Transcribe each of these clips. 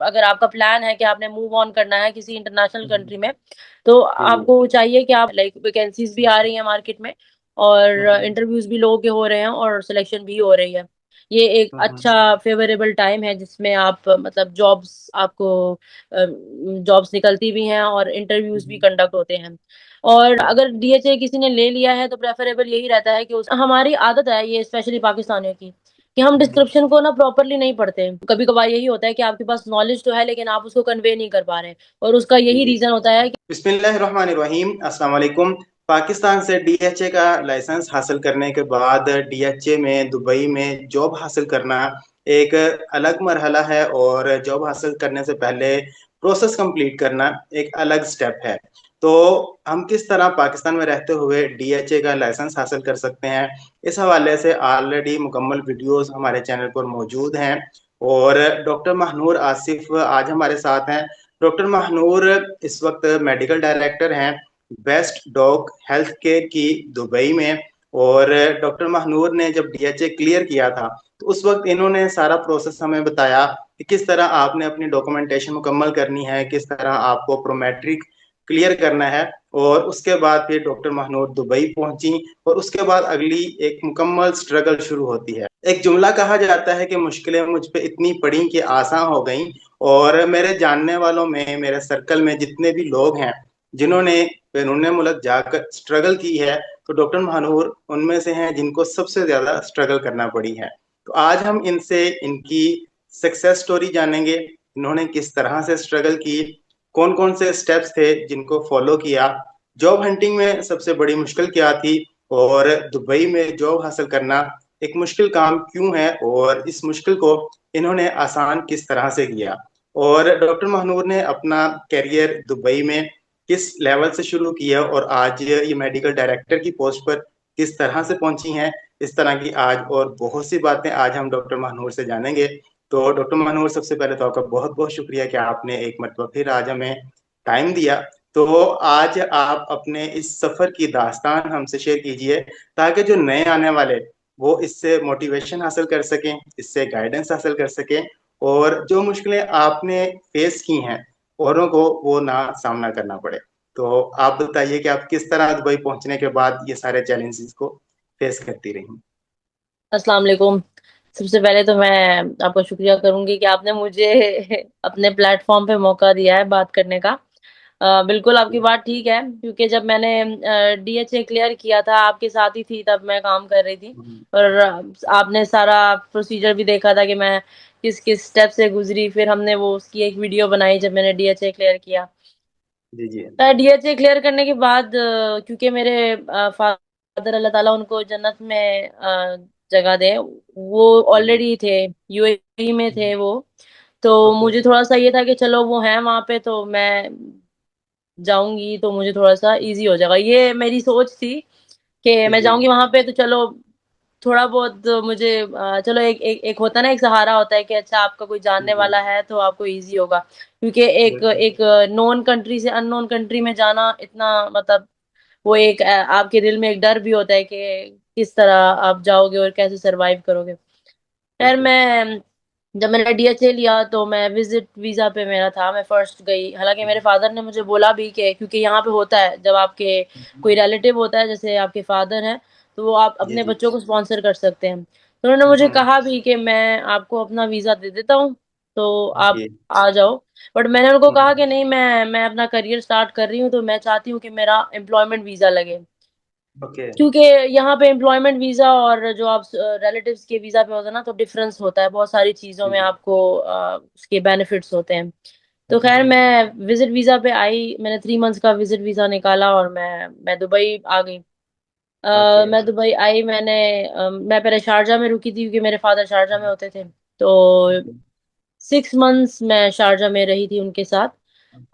अगर आपका प्लान है कि आपने मूव ऑन करना है किसी इंटरनेशनल हम्म, कंट्री में, तो जी जी। आपको चाहिए कि आप लाइक वैकेंसीज भी आ रही हैं मार्केट में, और हम्म, इंटरव्यूज भी लोगों के हो रहे हैं और सिलेक्शन भी हो रही है। ये एक हम्म, अच्छा फेवरेबल टाइम है जिसमें आप मतलब जॉब्स आपको जॉब्स निकलती भी हैं और इंटरव्यूज भी हम्म, कंडक्ट होते हैं। और हम्म, अगर डीएचए किसी ने ले लिया है तो प्रेफरेबल यही रहता है कि हमारी आदत है ये स्पेशली पाकिस्तानियों की, कि हम हम्म। डिस्क्रिप्शन को ना प्रॉपरली नहीं पढ़ते। कभी कभार यही होता है कि आपके पास नॉलेज तो है लेकिन आप उसको कन्वे नहीं कर पा रहे, और उसका जी यही जी। रीजन होता है कि बिस्मिल्लाहिर्रहमानिर्रहीम, अस्सलाम वालेकुम। पाकिस्तान से डीएचए का लाइसेंस हासिल करने के बाद डीएचए में दुबई में जॉब हासिल करना एक अलग मरहला है, और जॉब हासिल करने से पहले प्रोसेस कंप्लीट करना एक अलग स्टेप है। तो हम किस तरह पाकिस्तान में रहते हुए डीएचए का लाइसेंस हासिल कर सकते हैं, इस हवाले से ऑलरेडी मुकम्मल वीडियोस हमारे चैनल पर मौजूद हैं। और डॉक्टर महानूर आसिफ आज हमारे साथ हैं। डॉक्टर महानूर इस वक्त मेडिकल डायरेक्टर हैं बेस्ट डॉग हेल्थ केयर की दुबई में। और डॉक्टर महानूर ने जब डीएचए क्लियर किया था, तो उस वक्त इन्होंने सारा प्रोसेस हमें बताया कि किस तरह आपने अपनी डॉक्यूमेंटेशन मुकम्मल करनी है, किस तरह आपको प्रोमेट्रिक क्लियर करना है। और उसके बाद फिर डॉक्टर महानूर दुबई पहुंची, और उसके बाद अगली एक मुकम्मल स्ट्रगल शुरू होती है। एक जुमला कहा जाता है कि मुश्किलें मुझ पे इतनी पड़ी कि आसान हो गई। और मेरे जानने वालों में, मेरे सर्कल में जितने भी लोग हैं जिन्होंने बैरून मुल्क जाकर स्ट्रगल की है, तो डॉक्टर महानूर उनमें से हैं जिनको सबसे ज्यादा स्ट्रगल करना पड़ी है। तो आज हम इनसे इनकी सक्सेस स्टोरी जानेंगे, इन्होंने किस तरह से स्ट्रगल की, कौन कौन से स्टेप्स थे जिनको फॉलो किया, जॉब हंटिंग में सबसे बड़ी मुश्किल क्या थी, और दुबई में जॉब हासिल करना एक मुश्किल काम क्यों है, और इस मुश्किल को इन्होंने आसान किस तरह से किया। और डॉक्टर महानूर ने अपना करियर दुबई में किस लेवल से शुरू किया, और आज ये मेडिकल डायरेक्टर की पोस्ट पर किस तरह से पहुंची हैं। इस तरह की आज और बहुत सी बातें आज हम डॉक्टर महानूर से जानेंगे। तो डॉक्टर महानूर, सबसे पहले तो आपका बहुत बहुत शुक्रिया कि आपने एक मरतबा फिर आज हमें टाइम दिया। तो आज आप अपने इस सफर की दास्तान हमसे शेयर कीजिए, ताकि जो नए आने वाले वो इससे मोटिवेशन हासिल कर सकें, इससे गाइडेंस हासिल कर सकें, और जो मुश्किलें आपने फेस की हैं औरों को वो ना सामना करना पड़े। तो आप बताइए कि आप किस तरह दुबई पहुंचने के बाद ये सारे चैलेंजेस को फेस करती रही। अस्सलाम वालेकुम। सबसे पहले तो मैं आपका शुक्रिया करूंगी कि आपने मुझे अपने प्लेटफॉर्म पे मौका दिया है बात करने का। बिल्कुल आपकी बात ठीक है, क्योंकि जब मैंने डीएचए क्लियर किया था आपके साथ ही थी, तब मैं काम कर रही थी। और आपने सारा प्रोसीजर भी देखा था कि मैं किस किस स्टेप से गुजरी, फिर हमने वो उसकी एक वीडियो बनाई जब मैंने डीएचए क्लियर किया। जी जी। डीएचए क्लियर करने के बाद क्योंकि मेरे फादर, अल्लाह ताला उनको जन्नत में जगह दे, वो जी जी। ऑलरेडी थे, यूएई में थे वो। तो ओके। मुझे थोड़ा सा ये था कि चलो वो हैं वहां पे तो मैं जाऊंगी तो मुझे थोड़ा सा इजी हो जाएगा, ये मेरी सोच थी कि जी मैं जी। जाऊंगी वहां पे तो चलो थोड़ा बहुत मुझे चलो एक होता है ना, एक सहारा होता है कि अच्छा आपका कोई जी जानने जी। वाला है तो आपको इजी होगा। क्योंकि एक बिल्कुल। एक नोन कंट्री से अननोन कंट्री में जाना इतना मतलब वो एक आपके दिल में एक डर भी होता है कि किस तरह आप जाओगे और कैसे सरवाइव करोगे। खैर बिल्कुल। मैं जब मैंने डीएचए लिया तो मैं विजिट वीजा पे मेरा था, मैं फर्स्ट गई। हालांकि मेरे फादर ने मुझे बोला भी कि क्योंकि यहाँ पे होता है जब आपके कोई रिलेटिव होता है जैसे आपके फादर हैं, तो वो आप जी अपने जी। बच्चों को स्पॉन्सर कर सकते हैं। तो उन्होंने मुझे कहा भी कि मैं आपको अपना वीजा दे देता हूँ, तो आप जी। आ जाओ। बट मैंने उनको कहा कि नहीं, मैं अपना करियर स्टार्ट कर रही हूँ तो मैं चाहती हूँ कि मेरा एम्प्लॉयमेंट वीजा लगे। ओके। क्योंकि यहाँ पे एम्प्लॉयमेंट वीजा और जो आप रिलेटिव्स के वीजा पे होता है ना, तो डिफरेंस होता है बहुत सारी चीजों जी में, जी। आपको उसके बेनिफिट्स होते हैं। तो खैर मैं विजिट वीजा पे आई, मैंने 3 मंथ्स का विजिट वीजा निकाला और मैं दुबई आ गई। ओके। मैं दुबई आई, मैं पहले शारजा में रुकी थी क्योंकि मेरे फादर शारजा में होते थे। तो 6 मंथ्स मैं शारजा में रही थी उनके साथ।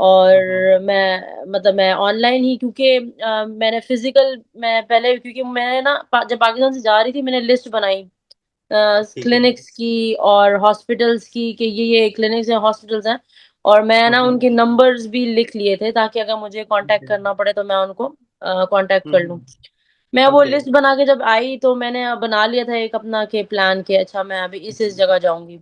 और मैं ऑनलाइन ही, क्योंकि मैंने फिजिकल, मैं पहले क्योंकि मैंने ना जब पाकिस्तान से जा रही थी मैंने लिस्ट बनाई ठीक है। क्लिनिक्स की और हॉस्पिटल्स की कि ये क्लिनिक्स हैं, हॉस्पिटल्स हैं। और मैं ना उनके नंबर्स भी लिख लिए थे ताकि अगर मुझे कांटेक्ट करना पड़े तो मैं उनको कांटेक्ट कर लूँ। मैं वो ओके। लिस्ट बना के जब आई तो मैंने बना लिया था एक अपना के प्लान के, अच्छा मैं अभी इस जगह जाऊंगी।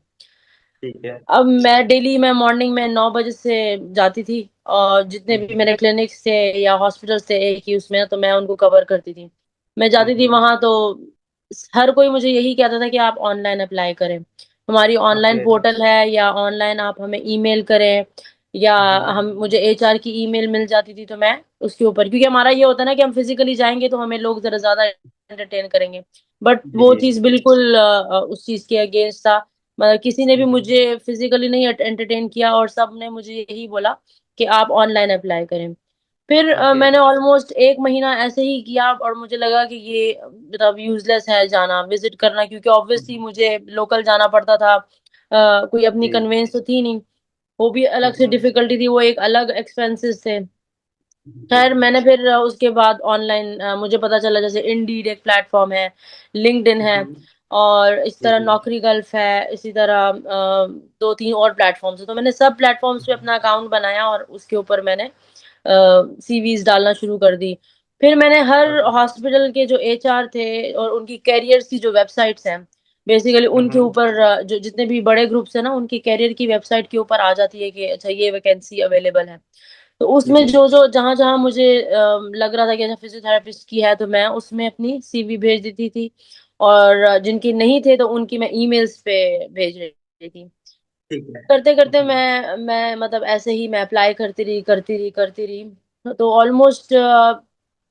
ठीक है। अब मैं मॉर्निंग में 9 बजे से जाती थी, और जितने भी हम्म, मेरे क्लिनिक्स थे या हॉस्पिटल्स थे एक ही उसमें, तो मैं उनको कवर करती थी। मैं जाती थी हम्म, वहां तो हर कोई मुझे यही कहता था कि आप ऑनलाइन अप्लाई करें, हमारी ऑनलाइन ओके। पोर्टल है, या ऑनलाइन आप हमें ईमेल करें, या हम्म, हम मुझे एचआर की ईमेल मिल जाती थी तो मैं उसके ऊपर, क्योंकि हमारा ये होता है ना कि हम फिजिकली जाएंगे तो हमें लोग जरा ज्यादा एंटरटेन करेंगे। बट जी वो जी। चीज बिल्कुल उस चीज के अगेंस्ट था। मतलब किसी ने भी हम्म, मुझे फिजिकली नहीं एंटरटेन किया, और सब ने मुझे यही बोला कि आप ऑनलाइन अप्लाई करें। फिर ओके। मैंने ऑलमोस्ट 1 महीना ऐसे ही किया, और मुझे लगा कि ये मतलब यूजलेस है जाना विजिट करना, क्योंकि ऑब्वियसली हम्म, मुझे लोकल जाना पड़ता था, कोई अपनी जी। कन्वेंस तो थी नहीं, वो भी अलग से हम्म, डिफिकल्टी थी, वो एक अलग एक्सपेंसेस थे। जी। खैर मैंने फिर उसके बाद ऑनलाइन मुझे पता चला, जैसे इंडीड एक प्लेटफॉर्म है, लिंक्डइन है, हम्म, और इस जी तरह जी। नौकरी गल्फ है, इसी तरह 2-3 और प्लेटफॉर्म्स है। तो मैंने सब प्लेटफॉर्म्स पे अपना अकाउंट बनाया, और उसके ऊपर मैंने सीवीज डालना शुरू कर दी। फिर मैंने हर ओके। हॉस्पिटल के जो एचआर थे और उनकी कैरियर्स की जो वेबसाइट्स हैं, बेसिकली उनके हम्म, ऊपर जो जितने भी बड़े ग्रुप्स हैं ना, उनकी कैरियर की वेबसाइट के ऊपर आ जाती है कि अच्छा ये वैकेंसी अवेलेबल है। तो जी उसमें जी। जो जो जहां जहां मुझे लग रहा था कि अच्छा फिजियोथेरेपिस्ट की है, तो मैं उसमें अपनी सीवी भेज देती थी, और जिनकी नहीं थे तो उनकी मैं ईमेल्स पे भेज रही थी। ठीक है। करते करते मैं मतलब ऐसे ही मैं अप्लाई करती रही। तो ऑलमोस्ट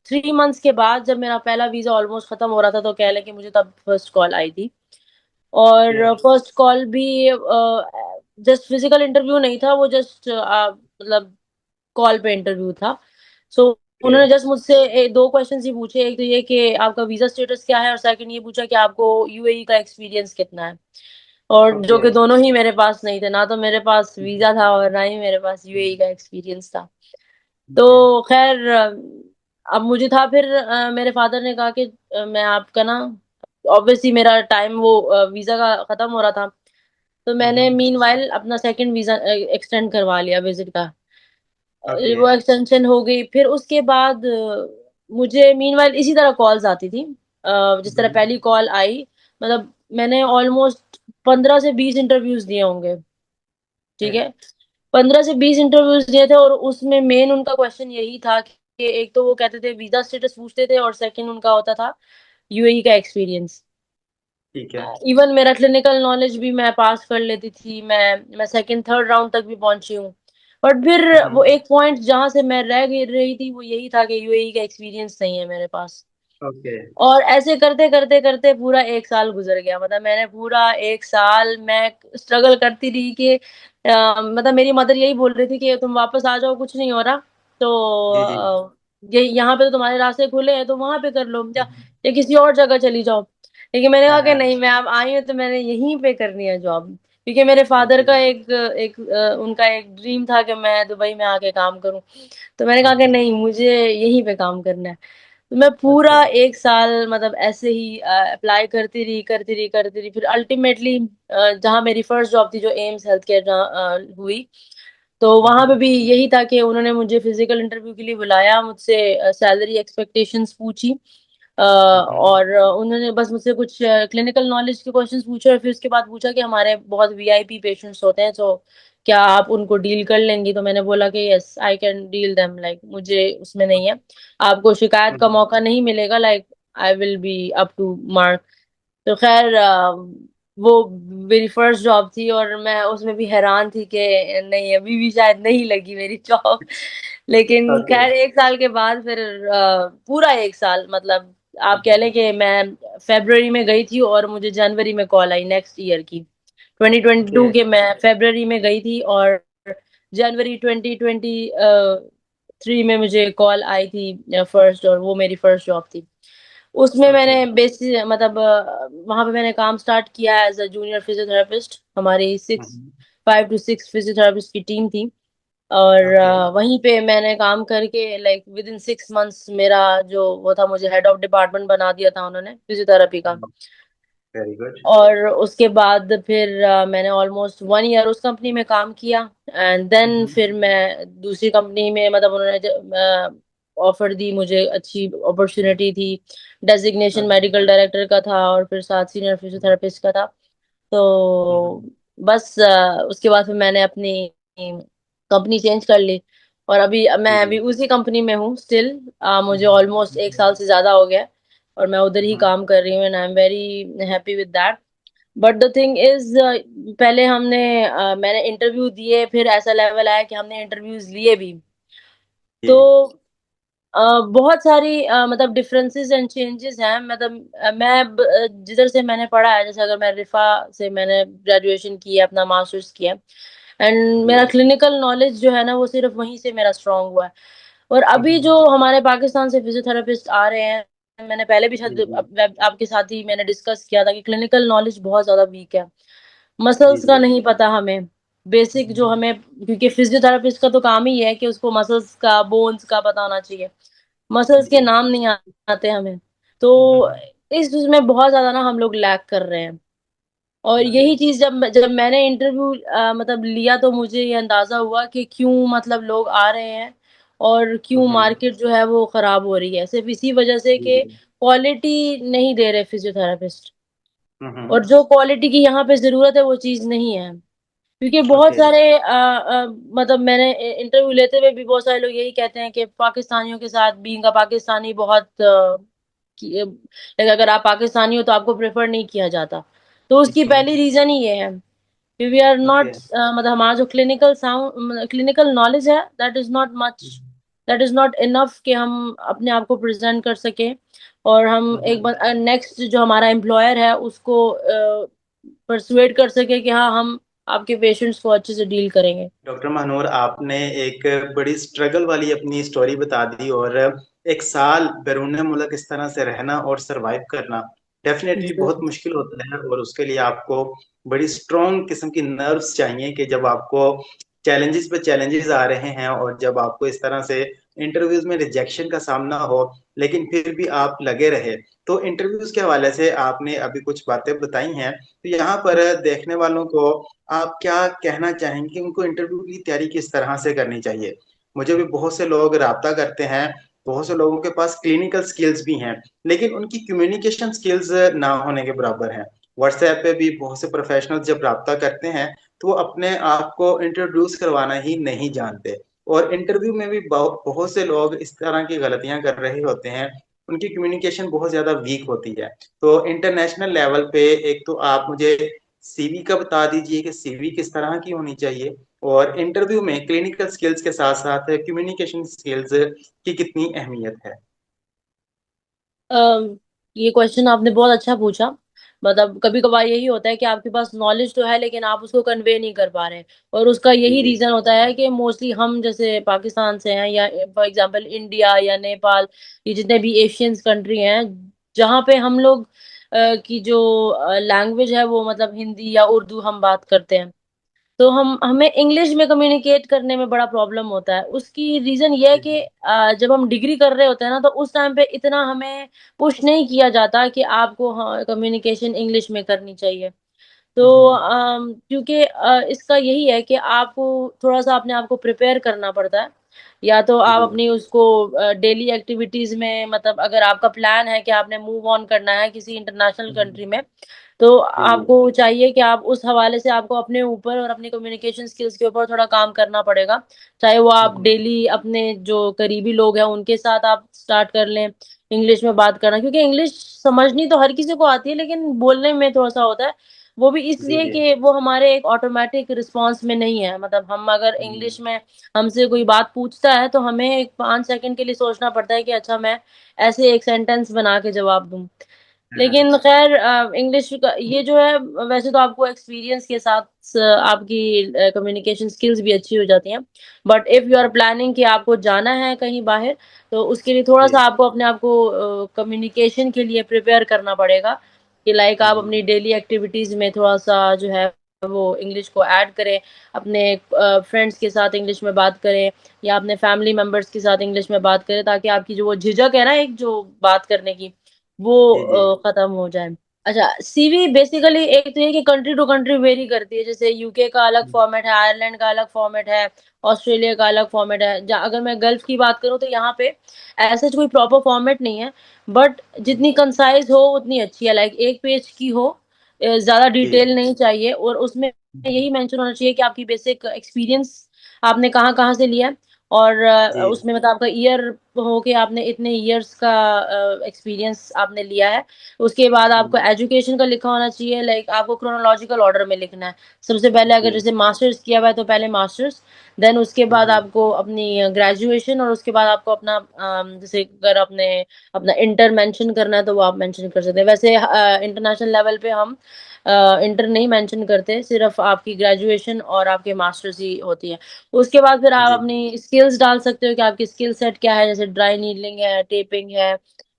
3 मंथ्स के बाद जब मेरा पहला वीजा ऑलमोस्ट खत्म हो रहा था, तो कह लें कि मुझे तब फर्स्ट कॉल आई थी। ओके। और फर्स्ट कॉल भी जस्ट फिजिकल इंटरव्यू नहीं था, वो जस्ट मतलब कॉल पे इंटरव्यू था। So okay. उन्होंने जस्ट मुझसे 2 क्वेश्चन ही पूछे, एक तो ये कि आपका वीजा स्टेटस क्या है, और सेकंड ये पूछा कि आपको यूएई का एक्सपीरियंस कितना है। और जो ओके। कि दोनों ही मेरे पास नहीं थे, ना तो मेरे पास वीजा था और ना ही मेरे पास यूएई का एक्सपीरियंस था। ओके। तो खैर अब मुझे था फिर मेरे फादर ने कहा कि मैं आपका ना, ऑब्वियसली मेरा टाइम वो वीजा का खत्म हो रहा था, तो मैंने हम्म, मीनवाइल अपना सेकंड वीजा एक्सटेंड करवा लिया विजिट का। ओके। वो एक्सटेंशन हो गई। फिर उसके बाद मुझे मीनवाइल इसी तरह कॉल्स आती थी, जिस तरह हम्म, पहली कॉल आई, मतलब मैंने ऑलमोस्ट 15 से 20 इंटरव्यूज दिए होंगे। ठीक ओके। है, 15 से 20 इंटरव्यूज दिए थे, और उसमें मेन उनका क्वेश्चन यही था कि एक तो वो कहते थे वीजा स्टेटस पूछते थे, और सेकंड उनका होता था यूएई का एक्सपीरियंस। ठीक है। इवन मेरा क्लिनिकल नॉलेज भी मैं पास कर लेती थी, मैं सेकंड थर्ड राउंड तक भी पहुंची हूँ। बट फिर वो हम्म, एक पॉइंट जहां से मैं रह गई रही थी, वो यही था कि यूएई का एक्सपीरियंस नहीं है मेरे पास। ओके। और ऐसे करते करते करते पूरा 1 साल गुजर गया। मतलब मैंने पूरा 1 साल मैं स्ट्रगल करती रही कि मतलब मेरी मदर यही बोल रही थी कि तुम वापस आ जाओ, कुछ नहीं हो रहा, तो जी जी। ये यहाँ पे तो तुम्हारे रास्ते खुले हैं, तो वहां पे कर लो, हम्म, या किसी और जगह चली जाओ। लेकिन मैंने हाँ कहा कि हाँ। नहीं, मैं अब आई हूँ तो मैंने यहीं पे करनी है जॉब, क्योंकि मेरे फादर ओके। का उनका एक ड्रीम था कि मैं दुबई में आके काम करूं। तो मैंने कहा कि ओके। नहीं, मुझे यहीं पे काम करना है। तो मैं ओके। पूरा 1 साल मतलब ऐसे ही अप्लाई करती रही। फिर अल्टीमेटली जहाँ मेरी फर्स्ट जॉब थी, जो एम्स हेल्थ केयर हुई, तो वहां पे हम्म, भी यही था कि उन्होंने मुझे फिजिकल इंटरव्यू के लिए बुलाया, मुझसे सैलरी एक्सपेक्टेशंस पूछी, हम्म, और उन्होंने बस मुझसे कुछ क्लिनिकल नॉलेज के क्वेश्चंस पूछे, और फिर उसके बाद पूछा कि हमारे बहुत वीआईपी पेशेंट्स होते हैं, तो क्या आप उनको डील कर लेंगी। तो मैंने बोला कि yes I can deal them, like मुझे उसमें नहीं है, आपको शिकायत का हम्म, मौका नहीं मिलेगा, like I will be up to mark. तो खैर वो मेरी फर्स्ट जॉब थी, और मैं उसमें भी हैरान थी कि नहीं, अभी भी शायद नहीं लगी मेरी जॉब। लेकिन ओके। खैर 1 साल के बाद फिर पूरा 1 साल, मतलब आप कह लें कि मैं फेब्रुवरी में गई थी, और मुझे जनवरी में कॉल आई नेक्स्ट ईयर की, ओके। 2022 के मैं फेब्रुवरी में गई थी, और जनवरी 2023 में मुझे कॉल आई थी फर्स्ट, और वो मेरी फर्स्ट जॉब थी। उसमें ओके। मैंने बेसिक मतलब वहां पे मैंने काम स्टार्ट किया एज अ जूनियर फिजियोथेरेपिस्ट। हमारी 5 to 6 फिजियोथेरेपिस्ट की टीम थी, और ओके। वहीं पे मैंने काम करके लाइक विद इन 6 मंथ्स मेरा जो वो था, मुझे हेड ऑफ डिपार्टमेंट बना दिया था उन्होंने फिजियोथेरेपी का। Very good. और उसके बाद फिर मैंने ऑलमोस्ट 1 ईयर उस कंपनी में काम किया, एंड देन हम्म, फिर मैं दूसरी कंपनी में, मतलब उन्होंने ऑफर दी मुझे, अच्छी अपॉर्चुनिटी थी, डेजिग्नेशन ओके। मेडिकल डायरेक्टर का था, और फिर साथ सीनियर फिजियोथेरेपिस्ट का था। तो हम्म, बस उसके बाद फिर मैंने अपनी कंपनी चेंज कर ली, और अभी मैं जी जी। अभी उसी कंपनी में हूँ स्टिल। मुझे ऑलमोस्ट 1 साल से ज्यादा हो गया, और मैं उधर ही हम्म, काम कर रही हूँ, and I am very happy with that. But the thing is, पहले मैंने इंटरव्यू दिए, फिर ऐसा लेवल आया कि हमने इंटरव्यूज लिए भी। तो जी बहुत सारी मतलब डिफरेंसेस एंड चेंजेस हैं। मतलब जिधर से मैंने पढ़ा है, जैसे अगर मैं रिफा से मैंने ग्रेजुएशन किया, अपना मास्टर्स किया, एंड जी। मेरा क्लिनिकल नॉलेज जो है ना, वो सिर्फ वहीं से मेरा स्ट्रांग हुआ है। और अभी हम्म, जो हमारे पाकिस्तान से फिजियोथेरेपिस्ट आ रहे हैं, मैंने पहले भी जी शायद जी। आपके साथ ही मैंने डिस्कस किया था कि क्लिनिकल नॉलेज बहुत ज्यादा वीक है। जी मसल्स का जी। नहीं पता हमें, बेसिक जो हमें, क्योंकि फिजियोथेरापिस्ट का तो काम ही है कि उसको मसल्स का, बोन्स का पता होना चाहिए। मसल्स के जी। नाम नहीं आते हमें। तो हम्म, इस चीज में बहुत ज्यादा ना हम लोग लैक कर रहे हैं। और अरे। यही चीज जब मैंने इंटरव्यू मतलब लिया, तो मुझे ये अंदाजा हुआ कि क्यों मतलब लोग आ रहे हैं, और क्यों हम्म, मार्केट जो है वो खराब हो रही है, सिर्फ इसी वजह से जी कि जी। क्वालिटी नहीं दे रहे फिजियोथेरापिस्ट। हम्म, और जो क्वालिटी की यहाँ पे जरूरत है वो चीज नहीं है। क्योंकि बहुत ओके। सारे मतलब मैंने इंटरव्यू लेते हुए भी बहुत सारे लोग यही कहते हैं कि पाकिस्तानियों के साथ, बीइंग अ पाकिस्तानी, बहुत अगर आप पाकिस्तानी हो तो आपको प्रेफर नहीं किया जाता। तो उसकी हम्म, पहली रीजन ही ये है कि वी आर ओके। नॉट, मतलब हमारा जो क्लिनिकल नॉलेज है, that is not much, that is not enough कि हम अपने आप को प्रेजेंट कर सके, और हम एक हम्म, बार नेक्स्ट जो हमारा एम्प्लॉयर है उसको परसुएट कर सके कि हाँ, हम आपके पेशेंट्स को अच्छे से डील करेंगे। डॉक्टर महानूर, आपने एक बड़ी स्ट्रगल वाली अपनी स्टोरी बता दी। और एक साल बैरून मुल्क इस तरह से रहना और सरवाइव करना डेफिनेटली बहुत जी। मुश्किल होता है। और उसके लिए आपको बड़ी स्ट्रॉन्ग किस्म की नर्व्स चाहिए कि जब आपको चैलेंजेस पे चैलेंजेस आ रहे हैं और जब आपको इस तरह से इंटरव्यूज में रिजेक्शन का सामना हो, लेकिन फिर भी आप लगे रहे। तो इंटरव्यूज के हवाले से आपने अभी कुछ बातें बताई हैं, तो यहाँ पर देखने वालों को आप क्या कहना चाहेंगे कि उनको इंटरव्यू की तैयारी किस तरह से करनी चाहिए? मुझे भी बहुत से लोग राब्ता करते हैं, बहुत से लोगों के पास क्लिनिकल स्किल्स भी हैं, लेकिन उनकी कम्युनिकेशन स्किल्स ना होने के बराबर हैं। व्हाट्सएप पे भी बहुत से प्रोफेशनल्स जब राब्ता करते हैं तो वो अपने आप को इंट्रोड्यूस करवाना ही नहीं जानते। और इंटरव्यू में भी बहुत से लोग इस तरह की गलतियां कर रहे होते हैं, उनकी कम्युनिकेशन बहुत ज्यादा वीक होती है। तो इंटरनेशनल लेवल पे एक तो आप मुझे सीवी का बता दीजिए कि सीवी किस तरह की होनी चाहिए, और इंटरव्यू में क्लिनिकल स्किल्स के साथ साथ कम्युनिकेशन स्किल्स की कितनी अहमियत है? अम, ये क्वेश्चन आपने बहुत अच्छा पूछा। मतलब कभी कभार यही होता है कि आपके पास नॉलेज तो है, लेकिन आप उसको कन्वे नहीं कर पा रहे, और उसका जी यही जी। रीजन होता है कि मोस्टली हम जैसे पाकिस्तान से हैं, या फॉर एग्जांपल इंडिया या नेपाल, ये जितने भी एशियंस कंट्री हैं, जहाँ पे हम लोग की जो लैंग्वेज है वो मतलब हिंदी या उर्दू हम बात करते हैं, तो हम हमें इंग्लिश में कम्युनिकेट करने में बड़ा प्रॉब्लम होता है। उसकी रीजन ये है कि जब हम डिग्री कर रहे होते हैं ना, तो उस टाइम पे इतना हमें पुश नहीं किया जाता कि आपको हाँ कम्युनिकेशन इंग्लिश में करनी चाहिए। तो हम्म, क्योंकि इसका यही है कि आपको थोड़ा सा अपने आप को प्रिपेयर करना पड़ता है। या तो आप जी अपनी उसको डेली एक्टिविटीज में, मतलब अगर आपका प्लान है कि आपने मूव ऑन करना है किसी इंटरनेशनल कंट्री में, तो जी। जी आपको चाहिए कि आप उस हवाले से आपको अपने ऊपर और अपनी कम्युनिकेशन स्किल्स के ऊपर थोड़ा काम करना पड़ेगा। चाहे वो आप हम्म, डेली अपने जो करीबी लोग हैं उनके साथ आप स्टार्ट कर लें इंग्लिश में बात करना, क्योंकि इंग्लिश समझनी तो हर किसी को आती है, लेकिन बोलने में थोड़ा सा होता है। वो भी जी इसलिए जी। कि वो हमारे एक ऑटोमेटिक रिस्पॉन्स में नहीं है। मतलब हम अगर हम्म, इंग्लिश में हमसे कोई बात पूछता है, तो हमें एक 5 सेकंड के लिए सोचना पड़ता है कि अच्छा, मैं ऐसे एक सेंटेंस बना के जवाब दूं। हाँ, लेकिन खैर, इंग्लिश का ये जो है, वैसे तो आपको एक्सपीरियंस के साथ आपकी कम्युनिकेशन स्किल्स भी अच्छी हो जाती हैं। But if you are planning कि आपको जाना है कहीं बाहर, तो उसके लिए थोड़ा सा जी आपको अपने आप को कम्युनिकेशन के लिए प्रिपेयर करना पड़ेगा, कि लाइक आप जी। अपनी डेली एक्टिविटीज में थोड़ा सा जो है वो इंग्लिश को ऐड करें, अपने फ्रेंड्स के साथ इंग्लिश में बात करें, या अपने फैमिली मेंबर्स के साथ इंग्लिश में बात करें, ताकि आपकी जो वो झिझक है ना, एक जो बात करने की, वो जी जी। खत्म हो जाए। अच्छा, सीवी बेसिकली एक तो ये कि कंट्री टू कंट्री वेरी करती है। जैसे यूके का अलग फॉर्मेट है, आयरलैंड का अलग फॉर्मेट है, ऑस्ट्रेलिया का अलग फॉर्मेट है। अगर मैं गल्फ की बात करूँ, तो यहाँ पे ऐसा कोई प्रॉपर फॉर्मेट नहीं है, बट जितनी कंसाइज हो उतनी अच्छी है। लाइक एक पेज की हो, ज्यादा जी डिटेल नहीं चाहिए, और उसमें यही मेंशन होना चाहिए कि आपकी बेसिक एक्सपीरियंस आपने कहाँ कहाँ से लिया है, और जी उसमें मतलब आपका ईयर हो के आपने इतने ईयर्स का एक्सपीरियंस आपने लिया है। उसके बाद आपको एजुकेशन का लिखा होना चाहिए, लाइक आपको क्रोनोलॉजिकल ऑर्डर में लिखना है। सबसे पहले अगर जी जैसे मास्टर्स किया हुआ है तो पहले मास्टर्स, देन उसके बाद आपको अपनी ग्रेजुएशन, और उसके बाद आपको अपना जैसे अगर आपने अपना इंटर मेंशन करना है तो वो आप मेंशन कर सकते हैं। वैसे इंटरनेशनल लेवल पे हम इंटर नहीं मेंशन करते, सिर्फ आपकी ग्रेजुएशन और आपके मास्टर्स ही होती है। उसके बाद फिर आप जी अपनी स्किल्स डाल सकते हो कि आपकी स्किल सेट क्या है, जैसे ड्राई नीडलिंग है, टेपिंग है,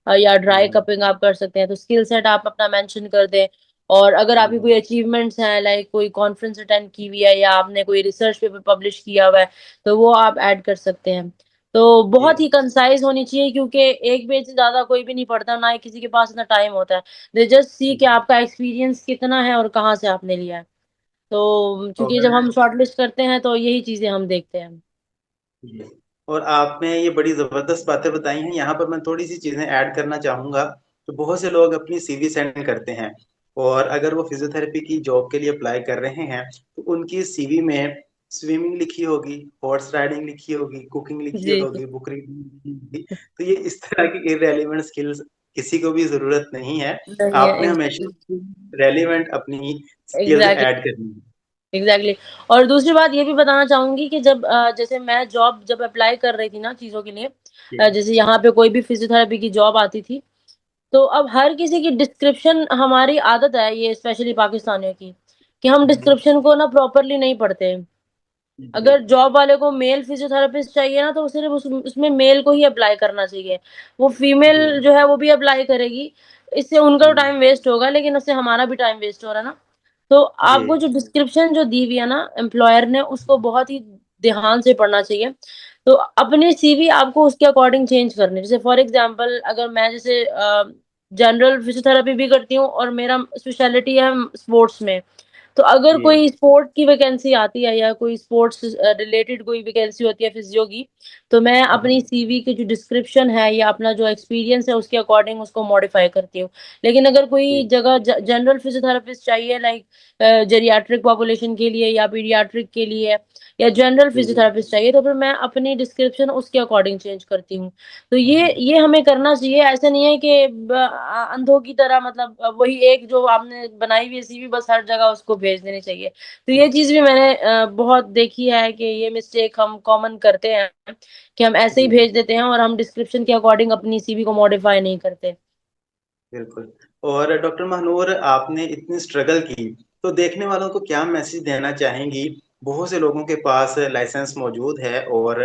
या ड्राई कपिंग आप कर सकते हैं, तो स्किल सेट आप अपना मेंशन कर दें। और अगर आपकी कोई अचीवमेंट्स हैं, लाइक कोई कॉन्फ्रेंस अटेंड की हुई है या आपने कोई रिसर्च पेपर पब्लिश किया हुआ है, तो वो आप ऐड कर सकते हैं। तो बहुत जी ही कंसाइज होनी चाहिए, क्योंकि एक पेज से ज्यादा कोई भी नहीं पढ़ता, ना ही किसी के पास इतना टाइम होता है। दे जस्ट सी कि आपका एक्सपीरियंस कितना है और कहाँ से आपने लिया है। तो क्योंकि और जब हम शॉर्टलिस्ट करते हैं तो यही चीजें हम देखते हैं। जी। और आपने ये बड़ी जबरदस्त बातें बताई हैं। यहाँ पर मैं थोड़ी सी चीजें ऐड करना चाहूंगा। तो बहुत से लोग अपनी सीवी सेंड करते हैं, और अगर वो फिजियोथेरेपी की जॉब के लिए अप्लाई कर रहे हैं तो उनकी सीवी में स्विमिंग लिखी होगी, हॉर्स राइडिंग लिखी होगी, कुकिंग लिखी जी होगी, बुक रीडिंग लिखी होगी। तो ये इस तरह की इररेलेवेंट स्किल्स किसी को भी जरूरत नहीं है। नहीं है, आपने हमेशा एग्जैक्टली। रेलिवेंट अपनी स्किल्स एग्जैक्टली, ऐड करनी है। एग्जैक्टली। और दूसरी बात ये भी बताना चाहूंगी कि जब जैसे मैं जॉब जब अप्लाई कर रही थी ना चीजों के लिए, जी जैसे यहाँ पे कोई भी फिजियोथेरेपी की जॉब आती थी, तो अब हर किसी की डिस्क्रिप्शन, हमारी आदत है ये स्पेशली पाकिस्तानियों की, कि हम डिस्क्रिप्शन को ना प्रॉपरली नहीं पढ़ते। जी अगर जॉब वाले को मेल फिजियोथेरेपिस्ट चाहिए ना, तो वो सिर्फ उसमें मेल को ही अप्लाई करना चाहिए। वो जी फीमेल जो है वो भी अप्लाई करेगी, इससे उनका हम्म, टाइम वेस्ट होगा, लेकिन उससे हमारा भी टाइम वेस्ट हो रहा है ना। तो जी आपको जो डिस्क्रिप्शन जो दी हुई है ना एम्प्लॉयर ने, उसको बहुत ही ध्यान से पढ़ना चाहिए। तो अपनी सीवी आपको उसके अकॉर्डिंग चेंज करनी है। जैसे फॉर एग्जांपल, अगर मैं जैसे जनरल फिजियोथेरेपी भी करती हूँ और मेरा स्पेशलिटी है स्पोर्ट्स में, तो अगर जी कोई स्पोर्ट की वैकेंसी आती है या कोई स्पोर्ट्स रिलेटेड कोई वैकेंसी होती है फिजियो की, तो मैं अपनी सीवी की जो डिस्क्रिप्शन है या अपना जो एक्सपीरियंस है उसके अकॉर्डिंग उसको मॉडिफाई करती हूँ। लेकिन अगर कोई जी जगह जनरल फिजियोथेरेपिस्ट चाहिए, लाइक जेरियाट्रिक पॉपुलेशन के लिए या पीडियाट्रिक के लिए, या जनरल जी जी फिजियोथेरेपिस्ट चाहिए, तो फिर मैं अपनी डिस्क्रिप्शन उसके अकॉर्डिंग चेंज करती हूँ। तो ये हमें करना चाहिए। ऐसे नहीं है कि अंधों की तरह, मतलब वही एक जो आपने बनाई हुई सीवी बस हर जगह उसको भेज देनी चाहिए। तो ये चीज भी मैंने बहुत देखी है कि ये मिस्टेक हम कॉमन करते हैं, कि हम ऐसे ही जी भेज देते हैं और हम डिस्क्रिप्शन के अकॉर्डिंग अपनी सीवी को मॉडिफाई नहीं करते। बिल्कुल। और डॉक्टर महानूर, आपने इतनी स्ट्रगल की, तो देखने वालों को क्या मैसेज देना चाहेंगी? बहुत से लोगों के पास लाइसेंस मौजूद है, और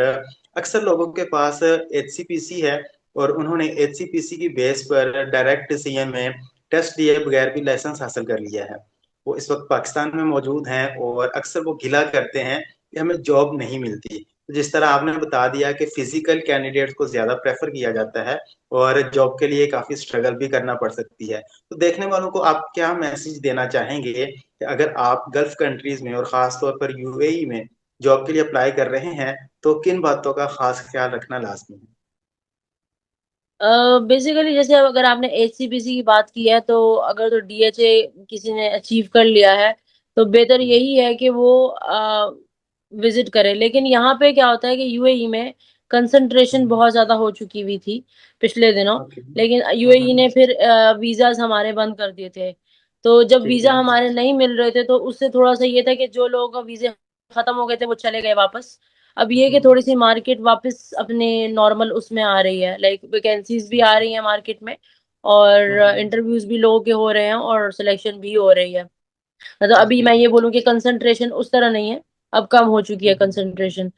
अक्सर लोगों के पास एचसीपीसी है, और उन्होंने एचसीपीसी की बेस पर डायरेक्ट सीएम में टेस्ट दिए बगैर भी लाइसेंस हासिल कर लिया है। वो इस वक्त पाकिस्तान में मौजूद हैं, और अक्सर वो गिला करते हैं कि हमें जॉब नहीं मिलती। जिस तरह आपने बता दिया कि फिजिकल कैंडिडेट्स को ज्यादा प्रेफर किया जाता है, और जॉब के लिए काफी स्ट्रगल भी करना पड़ सकती है। तो देखने वालों को आप क्या मैसेज देना चाहेंगे कि अगर आप गल्फ कंट्रीज में और खास तौर पर यूएई में जॉब के लिए अप्लाई कर रहे हैं, तो किन बातों का खास ख्याल रखना लाजमी है? बेसिकली जैसे अब अगर आपने एचसीबीसी की बात की है, तो अगर तो डीएचए किसी ने अचीव कर लिया है, तो बेहतर यही है कि वो विजिट करे। लेकिन यहाँ पे क्या होता है कि यूएई में कंसंट्रेशन बहुत ज्यादा हो चुकी हुई थी पिछले दिनों। ओके। लेकिन यूएई ने फिर वीजाज हमारे बंद कर दिए थे। तो जब ठीक वीजा है। हमारे नहीं मिल रहे थे, तो उससे थोड़ा सा ये था कि जो लोग वीजे खत्म हो गए थे वो चले गए वापस। अब ये कि थोड़ी सी मार्केट वापस अपने नॉर्मल उसमें आ रही है, लाइक वैकेंसीज भी आ रही है मार्केट में, और इंटरव्यूज भी लोगों के हो रहे हैं और सिलेक्शन भी हो रही है। मतलब अभी ओके। मैं ये बोलूं कि कंसंट्रेशन उस तरह नहीं है, अब कम हो चुकी है कंसंट्रेशन।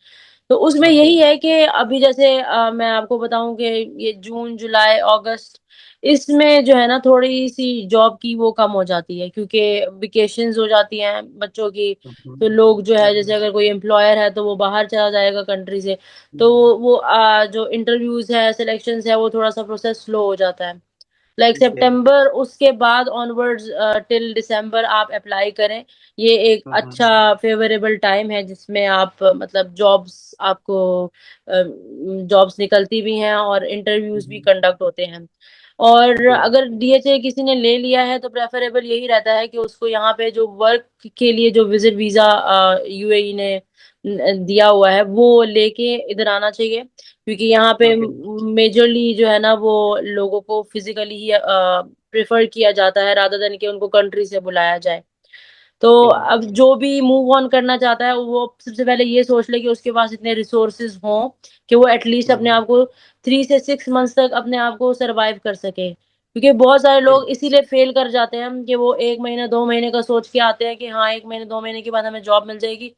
तो उसमें ओके। यही है कि अभी जैसे मैं आपको बताऊं कि ये जून जुलाई अगस्त, इसमें जो है ना थोड़ी सी जॉब की वो कम हो जाती है, क्योंकि वेकेशंस हो जाती हैं बच्चों की। तो लोग जो है, जैसे अगर कोई एम्प्लॉयर है तो वो बाहर चला जाएगा कंट्री से, तो वो जो इंटरव्यूज है, सिलेक्शंस है, वो थोड़ा सा प्रोसेस स्लो हो जाता है। लाइक ठीक है। सितंबर उसके बाद ऑनवर्ड्स टिल दिसंबर आप अप्लाई करें। ये एक अच्छा फेवरेबल टाइम है जिसमें आप मतलब जॉब्स आपको जॉब्स निकलती भी हैं और इंटरव्यूज भी कंडक्ट होते हैं। और जी। अगर डीएचए किसी ने ले लिया है तो प्रेफरेबल यही रहता है कि उसको यहाँ पे जो वर्क के लिए जो विजिट वीजा यूएई ने दिया हुआ है वो लेके इधर आना चाहिए, क्योंकि यहाँ पे ओके। मेजरली जो है ना वो लोगों को फिजिकली ही प्रेफर किया जाता है, रादर देन कि उनको कंट्री से बुलाया जाए। तो ओके। अब जो भी मूव ऑन करना चाहता है वो सबसे पहले ये सोच ले कि उसके पास इतने रिसोर्सेज हों कि वो एटलीस्ट अपने हम्म। आप को 3 से 6 मंथ्स तक अपने आप को सरवाइव कर सके। क्योंकि बहुत सारे जी। लोग इसीलिए फेल कर जाते हैं कि वो 1 महीने 2 महीने का सोच के आते हैं कि हाँ 1 महीने 2 महीने के बाद हमें जॉब मिल जाएगी,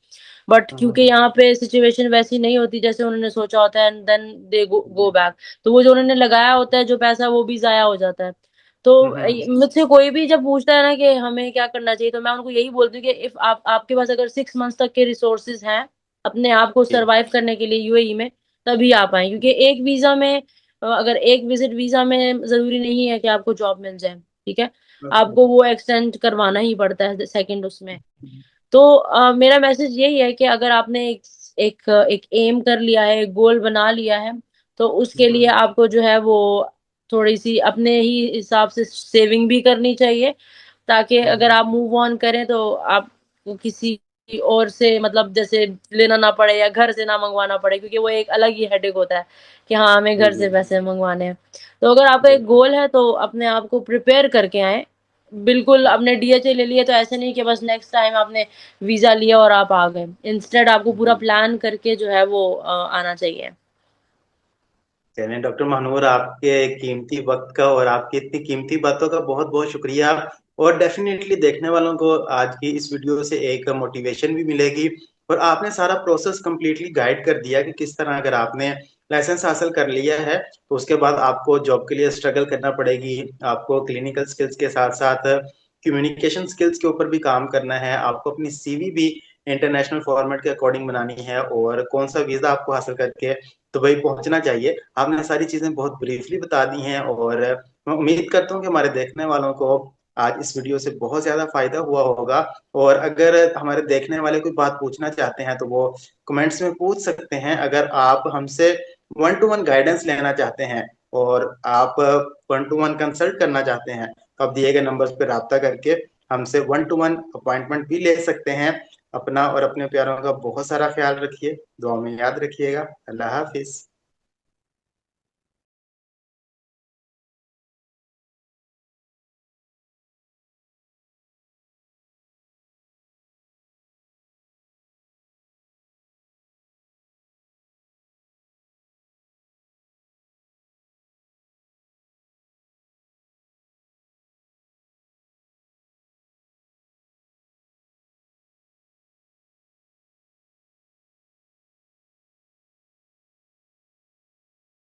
बट क्योंकि हम्म। यहाँ पे सिचुएशन वैसी नहीं होती जैसे उन्होंने सोचा होता है, एंड देन दे गो जी। बैक। तो वो जो उन्होंने लगाया होता है जो पैसा वो भी जाया हो जाता है। तो हम्म। मुझसे कोई भी जब पूछता है ना कि हमें क्या करना चाहिए, तो मैं उनको यही बोलती हूँ कि इफ आपके पास अगर 6 मंथ्स तक के रिसोर्सेज हैं अपने आप को जी। सरवाइव करने के लिए यूएई में, तभी आप आए। क्योंकि एक वीजा में अगर एक विजिट वीजा में जरूरी नहीं है कि आपको जॉब मिल जाए, ठीक है, ओके। आपको वो एक्सटेंड करवाना ही पड़ता है सेकंड उसमें। हम्म। तो मेरा मैसेज यही है कि अगर आपने एक एम कर लिया है, एक गोल बना लिया है, तो उसके लिए आपको जो है वो थोड़ी सी अपने ही हिसाब से सेविंग भी करनी चाहिए, ताकि अगर हम्म। आप मूव ऑन करें तो आपको किसी और से मतलब जैसे लेना ना पड़े या घर से ना मंगवाना पड़े, क्योंकि वो एक अलग ही हेडेक होता है कि हाँ हमें जी। घर जी। से पैसे मंगवाने हैं। तो अगर आपका एक बिल्कुल। गोल है तो अपने आप को प्रिपेयर करके आए। बिल्कुल, आपने डीएचए ले लिए तो ऐसे नहीं कि बस नेक्स्ट टाइम आपने वीजा लिया और आप आ गए। इंस्टेड आपको पूरा जी। प्लान करके जो है वो आना चाहिए। चलिए डॉक्टर महानूर, आपके कीमती वक्त का और आपकी इतनी कीमती बातों का बहुत बहुत शुक्रिया। और डेफिनेटली देखने वालों को आज की इस वीडियो से एक मोटिवेशन भी मिलेगी। और आपने सारा प्रोसेस कंप्लीटली गाइड कर दिया कि किस तरह अगर आपने लाइसेंस हासिल कर लिया है तो उसके बाद आपको जॉब के लिए स्ट्रगल करना पड़ेगी। आपको क्लिनिकल स्किल्स के साथ साथ कम्युनिकेशन स्किल्स के ऊपर भी काम करना है। आपको अपनी सीवी भी इंटरनेशनल फॉर्मेट के अकॉर्डिंग बनानी है, और कौन सा वीजा आपको हासिल करके दुबई पहुंचना चाहिए। आपने सारी चीजें बहुत ब्रीफली बता दी हैं, और मैं उम्मीद करता हूँ कि हमारे देखने वालों को आज इस वीडियो से बहुत ज्यादा फायदा हुआ होगा। और अगर हमारे देखने वाले कोई बात पूछना चाहते हैं तो वो कमेंट्स में पूछ सकते हैं। अगर आप हमसे 1 to 1 गाइडेंस लेना चाहते हैं और आप 1 to 1 कंसल्ट करना चाहते हैं तो आप दिए गए नंबर्स पर रब्ता करके हमसे 1 to 1 अपॉइंटमेंट भी ले सकते हैं। अपना और अपने प्यारों का बहुत सारा ख्याल रखिए, दुआ में याद रखिएगा। अल्लाह हाफिज।